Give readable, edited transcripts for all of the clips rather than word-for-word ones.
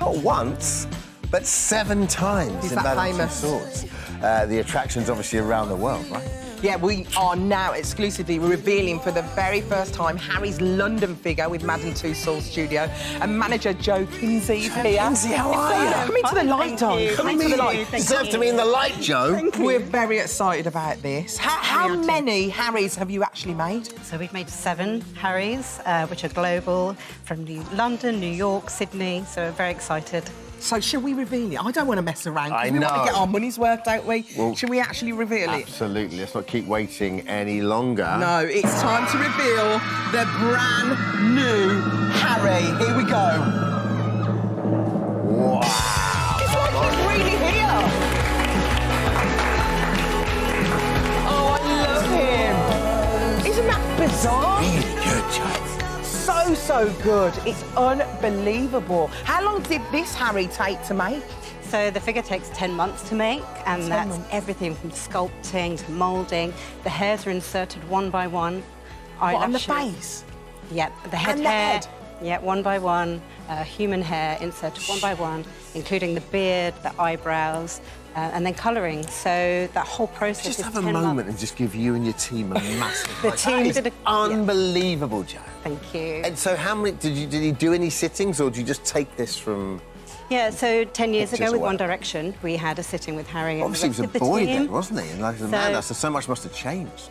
not once, but 7 times Is in that Madame famous? Tussauds. The attraction's obviously around the world, right? Yeah, we are now exclusively revealing for the very first time Harry's London figure with Madame Tussauds studio. And manager Joe Kinsey is here. Kinsey, how are you? Come into the light, darling. Come into the light. Deserve to be in the light, Joe. We're very excited about this. How many Harrys have you actually made? So we've made 7 Harrys, which are global, from London, New York, Sydney, so we're very excited. So shall we reveal it? I don't want to mess around. 'Cause I we want know. to get our money's worth, don't we? Well, shall we actually reveal it? Absolutely. Let's not keep waiting any longer. No, it's time to reveal the brand new Harry. Here we go. Wow. It's like he's really here. Oh, I love him. Isn't that bizarre? Really good, Joe. So good. It's unbelievable. How long did this Harry take to make? So the figure takes 10 months to make, and that's everything from sculpting to moulding. The hairs are inserted one by one. What, on the Eyelashes. face? Yep, the head And the hair. head? Yeah, one by one. Human hair inserted one by one, including the beard, the eyebrows, and then colouring. So that whole process Just is have a 10 moment months. and just give you and your team a massive... The That team is did a- unbelievable, Joe. Thank you. And so how many... Did you do any sittings, or did you just take this from... Yeah, so 10 years Pictures ago with or One whatever. Direction, we had a sitting with Harry and Obviously, he the was rest a of the boy team. then, wasn't he? And like, as a man, so much must have changed.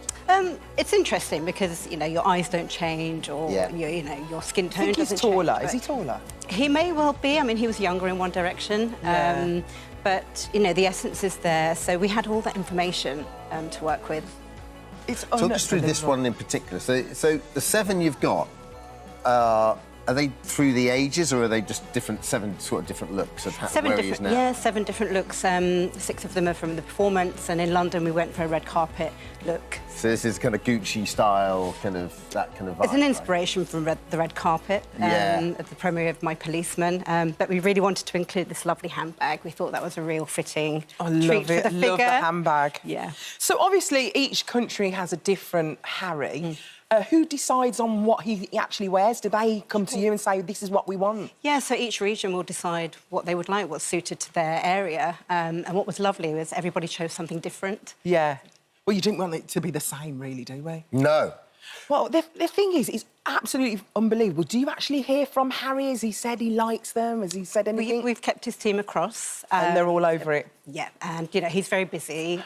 It's interesting because, you know, your eyes don't change or, you know, your skin tone I think doesn't he's taller. change. Is he taller? He may well be. I mean, he was younger in One Direction. Yeah. But, you know, the essence is there. So we had all that information to work with. It's Talk us through this one in particular. So the 7 you've got, are they through the ages, or are they just 7 sort of different looks of where he is now? Yeah, 7 different looks. 6 of them are from the performance, and in London we went for a red carpet look. So this is kind of Gucci style, kind of that kind of vibe. It's an inspiration from the red carpet at the premiere of My Policeman, but we really wanted to include this lovely handbag. We thought that was a real fitting treat for the figure. Love the handbag. Yeah. So obviously each country has a different Harry. Who decides on what he actually wears? Do they come to you and say, this is what we want? Yeah, so each region will decide what they would like, what's suited to their area. And what was lovely was everybody chose something different. Yeah. Well, you didn't want it to be the same, really, do we? No. Well, the thing is, it's absolutely unbelievable. Do you actually hear from Harry? Has he said he likes them? Has he said anything? We've kept his team across. And they're all over it? Yeah, and, you know, he's very busy.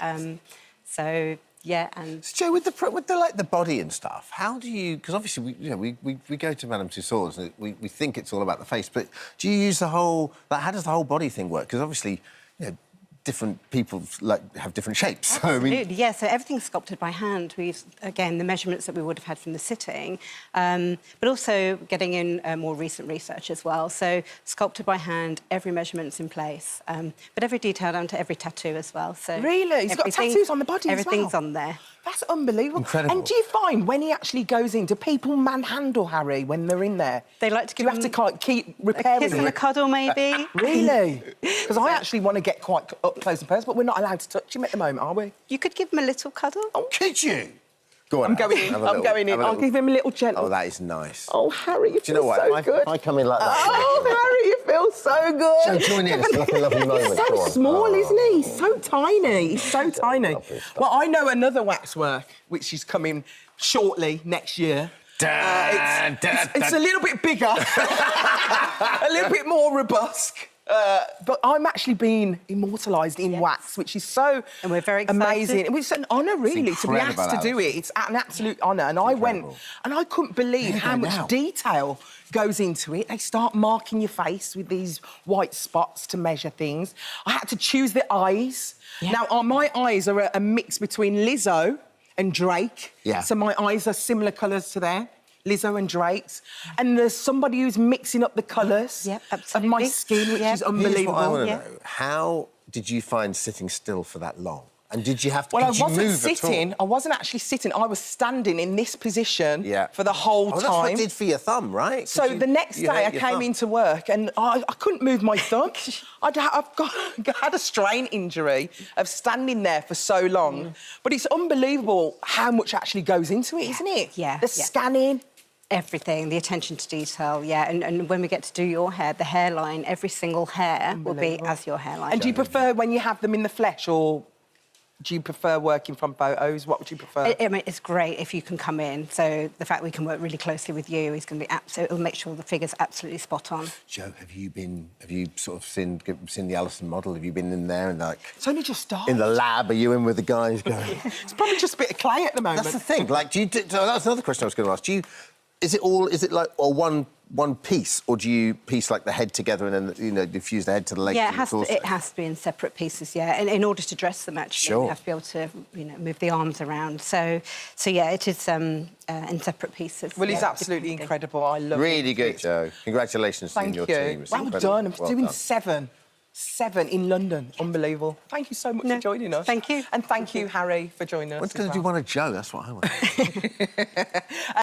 So, yeah, and... So, Joe, with the body and stuff, how do you... Because obviously, we go to Madame Tussauds and we think it's all about the face, but do you use the whole... Like, how does the whole body thing work? Because obviously, you know, different people have different shapes. Absolutely, So, yeah. So everything's sculpted by hand. We've, again, the measurements that we would have had from the sitting, but also getting in more recent research as well. So sculpted by hand, every measurement's in place, but every detail down to every tattoo as well. So really? He's got tattoos on the body as well? Everything's on there. That's unbelievable. Incredible. And do you find when he actually goes in, do people manhandle Harry when they're in there? They like to Do you have to keep repairing a kiss and a cuddle, maybe. Really? Because I actually want to get quite up close and personal, but we're not allowed to touch him at the moment, are we? You could give him a little cuddle. oh, could you? Go on. I'm going in. I'm going in. I'll give him a little gentle. Oh, that is nice. Oh, Harry, you Do you know feel what? so good. If I come in like that... Oh, Harry, you feel so good. So join in. It's like a lovely moment. He's so Go on. small, Oh. isn't he? He's so tiny. He's so tiny. Lovely stuff. Well, I know another waxwork, which is coming shortly next year. It's a little bit bigger, a little bit more robust. But I'm actually being immortalised in wax, which is so And we're very excited. amazing. It's an honour, really, to be incredible, asked to do it. It's an absolute honour. And I went, and I couldn't believe how much detail goes into it. They start marking your face with these white spots to measure things. I had to choose the eyes. Yeah. Now, my eyes are a mix between Lizzo and Drake. Yeah. So my eyes are similar colours to theirs. Lizzo and Drake's. And there's somebody who's mixing up the colours Yep, of absolutely. my skin, which is Here's unbelievable. what I want to Yeah. know. How did you find sitting still for that long? And did you have to... Well, I could you wasn't move at sitting. all? I wasn't actually sitting. I was standing in this position for the whole time. That's what it did for your thumb, right? So the next day I came into work and I couldn't move my thumb. I've had a strain injury of standing there for so long. But it's unbelievable how much actually goes into it, isn't it? Yeah. The scanning. Everything, the attention to detail, yeah. And when we get to do your hair, the hairline, every single hair will be as your hairline. And do you prefer when you have them in the flesh, or do you prefer working from photos? What would you prefer? I mean, it's great if you can come in. So the fact we can work really closely with you is going to be absolute. It'll make sure the figure's absolutely spot on. Jo, have you sort of seen the Alison model? Have you been in there and like? It's only just started. In the lab, are you in with the guys going? It's probably just a bit of clay at the moment. That's the thing. Like, so that's another question I was going to ask. Is it like one piece, or do you piece like the head together and then diffuse the head to the legs? Yeah, and the torso? it has to be in separate pieces. Yeah, and in order to dress them, actually, Sure. you have to be able to move the arms around. So yeah, it is in separate pieces. Well, he's absolutely incredible. I love him. Really good, Jo. Congratulations to you and your team. It's Well incredible. done. I'm Well doing done. seven in London. Unbelievable. Thank you so much for joining us. Thank you. And thank you, Harry, for joining us. What's going to do one of Jo? That's what I want.